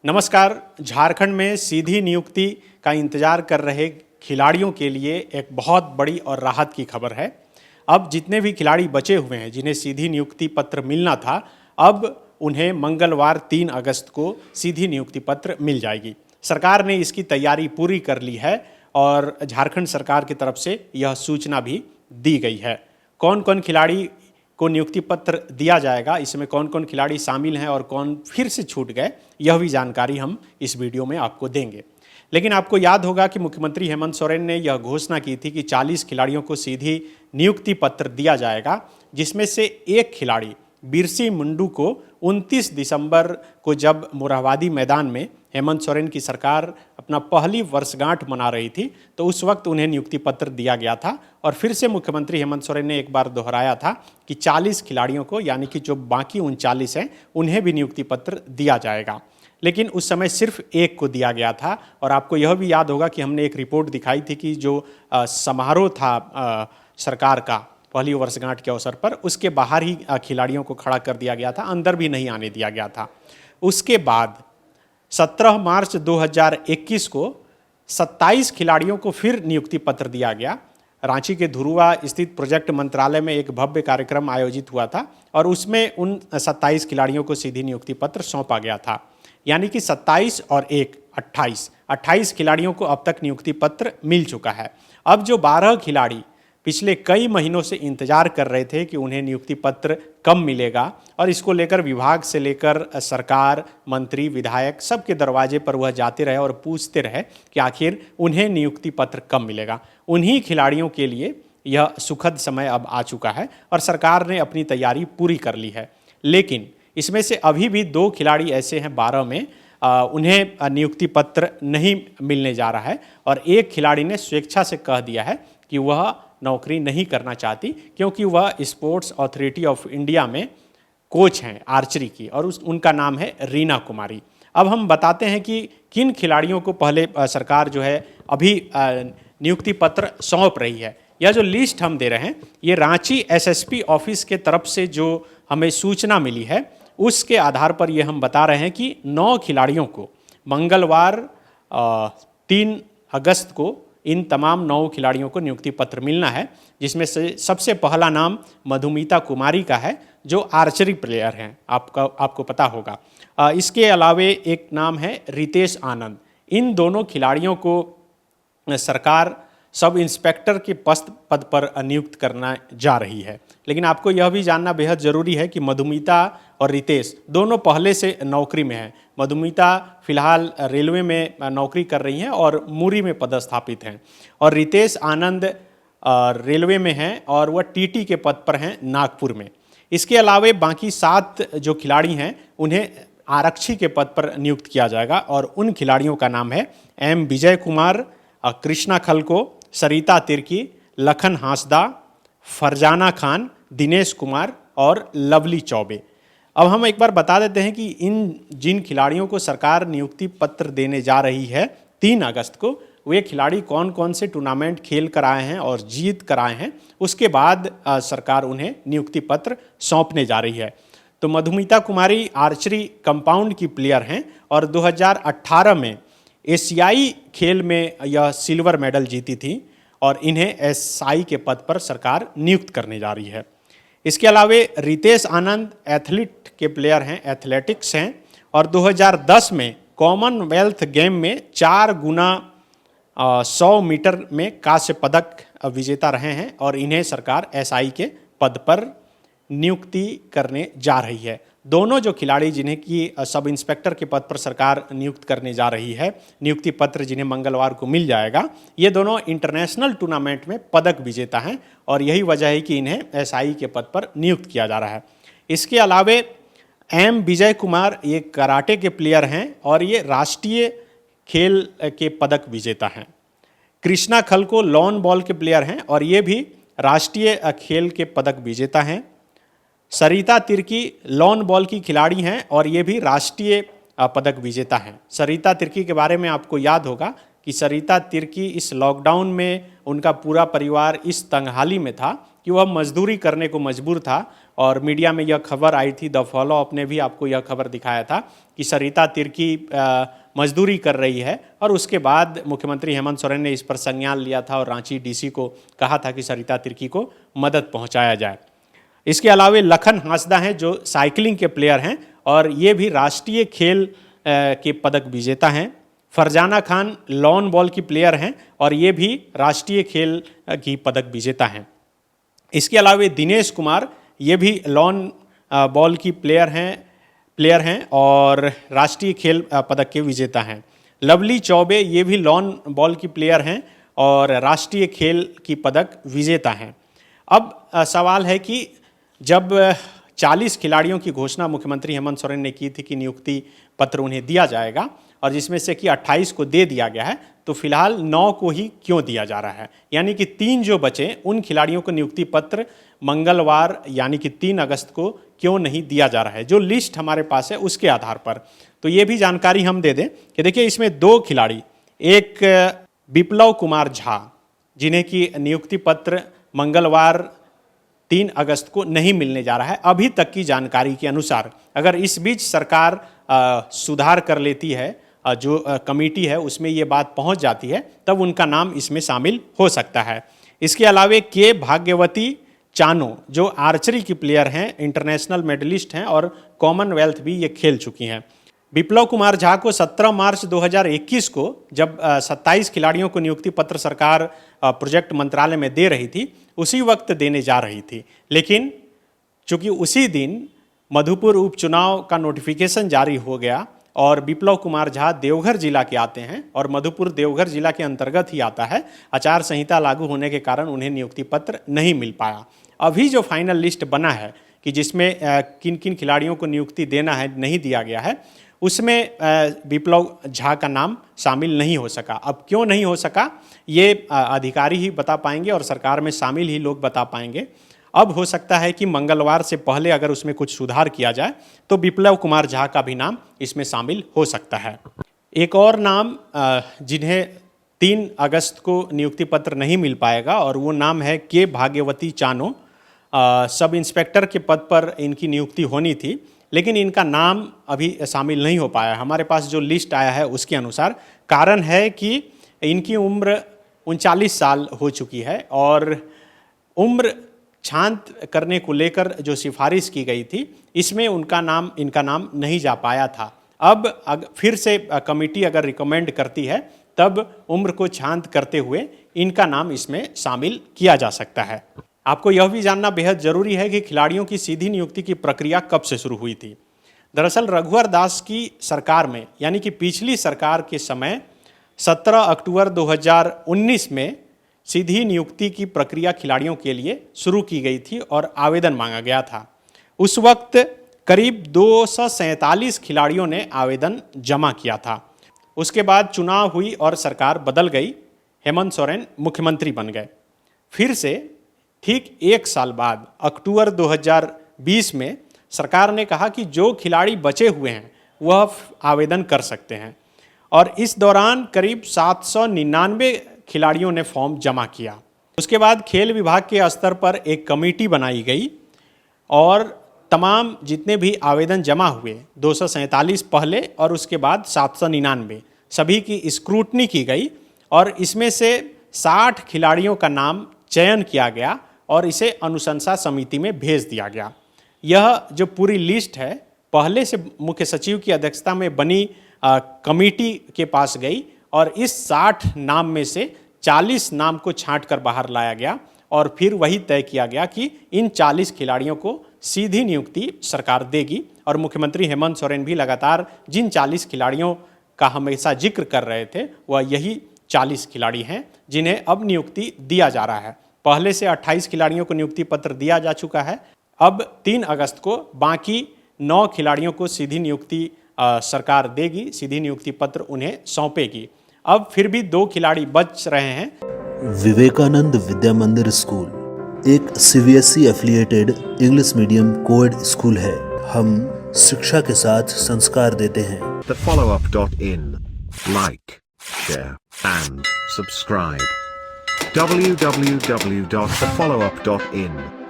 नमस्कार। झारखंड में सीधी नियुक्ति का इंतजार कर रहे खिलाड़ियों के लिए एक बहुत बड़ी और राहत की खबर है। अब जितने भी खिलाड़ी बचे हुए हैं जिन्हें सीधी नियुक्ति पत्र मिलना था, अब उन्हें मंगलवार 3 अगस्त को सीधी नियुक्ति पत्र मिल जाएगी। सरकार ने इसकी तैयारी पूरी कर ली है और झारखंड सरकार की तरफ से यह सूचना भी दी गई है। कौन कौन खिलाड़ी को नियुक्ति पत्र दिया जाएगा, इसमें कौन कौन खिलाड़ी शामिल हैं और कौन फिर से छूट गए, यह भी जानकारी हम इस वीडियो में आपको देंगे। लेकिन आपको याद होगा कि मुख्यमंत्री हेमंत सोरेन ने यह घोषणा की थी कि 40 खिलाड़ियों को सीधी नियुक्ति पत्र दिया जाएगा, जिसमें से एक खिलाड़ी बिरसी मुंडू को 29 दिसंबर को जब मोरहाबादी मैदान में हेमंत सोरेन की सरकार अपना पहली वर्षगांठ मना रही थी, तो उस वक्त उन्हें नियुक्ति पत्र दिया गया था। और फिर से मुख्यमंत्री हेमंत सोरेन ने एक बार दोहराया था कि 40 खिलाड़ियों को, यानी कि जो बाकी 39 हैं, उन्हें भी नियुक्ति पत्र दिया जाएगा। लेकिन उस समय सिर्फ एक को दिया गया था। और आपको यह भी याद होगा कि हमने एक रिपोर्ट दिखाई थी कि जो समारोह था सरकार का पहली वर्षगांठ के अवसर पर, उसके बाहर ही खिलाड़ियों को खड़ा कर दिया गया था, अंदर भी नहीं आने दिया गया था। उसके बाद 17 मार्च 2021 को 27 खिलाड़ियों को फिर नियुक्ति पत्र दिया गया। रांची के धुरुआ स्थित प्रोजेक्ट मंत्रालय में एक भव्य कार्यक्रम आयोजित हुआ था और उसमें उन 27 खिलाड़ियों को सीधी नियुक्ति पत्र सौंपा गया था। यानी कि 27 और 1 28 खिलाड़ियों को अब तक नियुक्ति पत्र मिल चुका है। अब जो 12 खिलाड़ी पिछले कई महीनों से इंतजार कर रहे थे कि उन्हें नियुक्ति पत्र कब मिलेगा, और इसको लेकर विभाग से लेकर सरकार, मंत्री, विधायक सबके दरवाजे पर वह जाते रहे और पूछते रहे कि आखिर उन्हें नियुक्ति पत्र कब मिलेगा। उन्हीं खिलाड़ियों के लिए यह सुखद समय अब आ चुका है और सरकार ने अपनी तैयारी पूरी कर ली है। लेकिन इसमें से अभी भी 2 खिलाड़ी ऐसे हैं 12 में, उन्हें नियुक्ति पत्र नहीं मिलने जा रहा है। और एक खिलाड़ी ने स्वेच्छा से कह दिया है कि वह नौकरी नहीं करना चाहती, क्योंकि वह स्पोर्ट्स अथॉरिटी ऑफ इंडिया में कोच हैं आर्चरी की, और उनका नाम है रीना कुमारी। अब हम बताते हैं कि किन खिलाड़ियों को पहले सरकार जो है अभी नियुक्ति पत्र सौंप रही है। यह जो लिस्ट हम दे रहे हैं, ये रांची एसएसपी ऑफिस के तरफ से जो हमें सूचना मिली है, उसके आधार पर ये हम बता रहे हैं कि 9 खिलाड़ियों को मंगलवार 3 अगस्त को इन तमाम 9 खिलाड़ियों को नियुक्ति पत्र मिलना है, जिसमें से सबसे पहला नाम मधुमिता कुमारी का है, जो आर्चरी प्लेयर हैं, आपको पता होगा। इसके अलावे एक नाम है रितेश आनंद। इन दोनों खिलाड़ियों को सरकार सब इंस्पेक्टर के पद पर नियुक्त करना जा रही है। लेकिन आपको यह भी जानना बेहद ज़रूरी है कि मधुमिता और रितेश दोनों पहले से नौकरी में हैं। मधुमिता फिलहाल रेलवे में नौकरी कर रही हैं और मुरी में पदस्थापित हैं, और रितेश आनंद रेलवे में हैं और वह टीटी के पद पर हैं नागपुर में। इसके अलावे बाकी 7 जो खिलाड़ी हैं उन्हें आरक्षी के पद पर नियुक्त किया जाएगा, और उन खिलाड़ियों का नाम है एम विजय कुमार, कृष्णा खलको, सरिता तिर्की, लखन हांसदा, फरजाना खान, दिनेश कुमार और लवली चौबे। अब हम एक बार बता देते हैं कि जिन खिलाड़ियों को सरकार नियुक्ति पत्र देने जा रही है 3 अगस्त को, वे खिलाड़ी कौन कौन से टूर्नामेंट खेल कर आए हैं और जीत कर आए हैं, उसके बाद सरकार उन्हें नियुक्ति पत्र सौंपने जा रही है। तो मधुमिता कुमारी आर्चरी कंपाउंड की प्लेयर हैं और 2018 में एशियाई खेल में यह सिल्वर मेडल जीती थी, और इन्हें एसआई के पद पर सरकार नियुक्त करने जा रही है। इसके अलावे रितेश आनंद एथलीट के प्लेयर हैं, एथलेटिक्स हैं, और 2010 में कॉमनवेल्थ गेम में 4 गुना 100 मीटर में कांस्य पदक विजेता रहे हैं, और इन्हें सरकार एसआई के पद पर नियुक्ति करने जा रही है। दोनों जो खिलाड़ी जिन्हें कि सब इंस्पेक्टर के पद पर सरकार नियुक्त करने जा रही है, नियुक्ति पत्र जिन्हें मंगलवार को मिल जाएगा, ये दोनों इंटरनेशनल टूर्नामेंट में पदक विजेता हैं, और यही वजह है कि इन्हें एसआई के पद पर नियुक्त किया जा रहा है। इसके अलावे एम विजय कुमार ये कराटे के प्लेयर हैं और ये राष्ट्रीय खेल के पदक विजेता हैं। कृष्णा खलको लॉन बॉल के प्लेयर हैं और ये भी राष्ट्रीय खेल के पदक विजेता हैं। सरिता तिर्की लॉन बॉल की खिलाड़ी हैं और ये भी राष्ट्रीय पदक विजेता हैं। सरिता तिर्की के बारे में आपको याद होगा कि सरिता तिर्की इस लॉकडाउन में उनका पूरा परिवार इस तंगहाली में था कि वह मजदूरी करने को मजबूर था। और मीडिया में यह खबर आई थी, द फॉलो अप ने भी आपको यह खबर दिखाया था कि सरिता तिर्की मजदूरी कर रही है। और उसके बाद मुख्यमंत्री हेमंत सोरेन ने इस पर संज्ञान लिया था और रांची डीसी को कहा था कि सरिता तिर्की को मदद पहुंचाया जाए। इसके अलावे लखन हांसदा हैं जो साइकिलिंग के प्लेयर हैं और ये भी राष्ट्रीय खेल के पदक विजेता हैं। फरजाना खान लॉन बॉल की प्लेयर हैं और ये भी राष्ट्रीय खेल की पदक विजेता हैं। इसके अलावे दिनेश कुमार ये भी लॉन बॉल की प्लेयर हैं और राष्ट्रीय खेल पदक के विजेता हैं। लवली चौबे ये भी लॉन बॉल की प्लेयर हैं और राष्ट्रीय खेल की पदक विजेता हैं। अब सवाल है कि जब 40 खिलाड़ियों की घोषणा मुख्यमंत्री हेमंत सोरेन ने की थी कि नियुक्ति पत्र उन्हें दिया जाएगा और जिसमें से कि 28 को दे दिया गया है, तो फिलहाल 9 को ही क्यों दिया जा रहा है? यानी कि 3 जो बचे उन खिलाड़ियों को नियुक्ति पत्र मंगलवार यानी कि 3 अगस्त को क्यों नहीं दिया जा रहा है? जो लिस्ट हमारे पास है उसके आधार पर तो ये भी जानकारी हम दे दें कि देखिए इसमें 2 खिलाड़ी, एक विप्लव कुमार झा जिन्हें की नियुक्ति पत्र मंगलवार 3 अगस्त को नहीं मिलने जा रहा है अभी तक की जानकारी के अनुसार। अगर इस बीच सरकार सुधार कर लेती है, जो कमेटी है उसमें ये बात पहुंच जाती है, तब उनका नाम इसमें शामिल हो सकता है। इसके अलावे के भाग्यवती चानो जो आर्चरी की प्लेयर हैं, इंटरनेशनल मेडलिस्ट हैं और कॉमनवेल्थ भी ये खेल चुकी हैं। विप्लव कुमार झा को 17 मार्च 2021 को जब 27 खिलाड़ियों को नियुक्ति पत्र सरकार प्रोजेक्ट मंत्रालय में दे रही थी, उसी वक्त देने जा रही थी, लेकिन चूंकि उसी दिन मधुपुर उपचुनाव का नोटिफिकेशन जारी हो गया और विप्लव कुमार झा देवघर जिला के आते हैं और मधुपुर देवघर जिला के अंतर्गत ही आता है, आचार संहिता लागू होने के कारण उन्हें नियुक्ति पत्र नहीं मिल पाया। अभी जो फाइनल लिस्ट बना है कि जिसमें किन किन खिलाड़ियों को नियुक्ति देना है, नहीं दिया गया है, उसमें विप्लव झा का नाम शामिल नहीं हो सका। अब क्यों नहीं हो सका ये अधिकारी ही बता पाएंगे और सरकार में शामिल ही लोग बता पाएंगे। अब हो सकता है कि मंगलवार से पहले अगर उसमें कुछ सुधार किया जाए तो विप्लव कुमार झा का भी नाम इसमें शामिल हो सकता है। एक और नाम जिन्हें 3 अगस्त को नियुक्ति पत्र नहीं मिल पाएगा और वो नाम है के भाग्यवती चानो। सब इंस्पेक्टर के पद पर इनकी नियुक्ति होनी थी, लेकिन इनका नाम अभी शामिल नहीं हो पाया। हमारे पास जो लिस्ट आया है उसके अनुसार कारण है कि इनकी उम्र 39 साल हो चुकी है और उम्र शांत करने को लेकर जो सिफारिश की गई थी इसमें इनका नाम नहीं जा पाया था। अब फिर से कमेटी अगर रिकमेंड करती है तब उम्र को शांत करते हुए इनका नाम इसमें शामिल किया जा सकता है। आपको यह भी जानना बेहद जरूरी है कि खिलाड़ियों की सीधी नियुक्ति की प्रक्रिया कब से शुरू हुई थी। दरअसल रघुवर दास की सरकार में यानी कि पिछली सरकार के समय 17 अक्टूबर 2019 में सीधी नियुक्ति की प्रक्रिया खिलाड़ियों के लिए शुरू की गई थी और आवेदन मांगा गया था। उस वक्त करीब 247 खिलाड़ियों ने आवेदन जमा किया था। उसके बाद चुनाव हुई और सरकार बदल गई, हेमंत सोरेन मुख्यमंत्री बन गए। फिर से ठीक 1 साल बाद अक्टूबर 2020 में सरकार ने कहा कि जो खिलाड़ी बचे हुए हैं वह आवेदन कर सकते हैं और इस दौरान करीब 799 खिलाड़ियों ने फॉर्म जमा किया। उसके बाद खेल विभाग के स्तर पर एक कमेटी बनाई गई और तमाम जितने भी आवेदन जमा हुए 247 पहले और उसके बाद 799 सभी की स्क्रूटनी की गई और इसमें से 60 खिलाड़ियों का नाम चयन किया गया और इसे अनुशंसा समिति में भेज दिया गया। यह जो पूरी लिस्ट है पहले से मुख्य सचिव की अध्यक्षता में बनी कमेटी के पास गई और इस 60 नाम में से 40 नाम को छांट कर बाहर लाया गया और फिर वही तय किया गया कि इन 40 खिलाड़ियों को सीधी नियुक्ति सरकार देगी। और मुख्यमंत्री हेमंत सोरेन भी लगातार जिन 40 खिलाड़ियों का हमेशा जिक्र कर रहे थे वह यही 40 खिलाड़ी हैं जिन्हें अब नियुक्ति दिया जा रहा है। पहले से 28 खिलाड़ियों को नियुक्ति पत्र दिया जा चुका है। अब 3 अगस्त को बाकी 9 खिलाड़ियों को सीधी नियुक्ति सरकार देगी, सीधी नियुक्ति पत्र उन्हें सौंपेगी। अब फिर भी 2 खिलाड़ी बच रहे हैं। विवेकानंद विद्या मंदिर स्कूल एक CBSE affiliated English medium coed school है। हम शिक्षा के साथ संस्कार देते हैं। The followup.in. Like, share and subscribe. www.thefollowup.in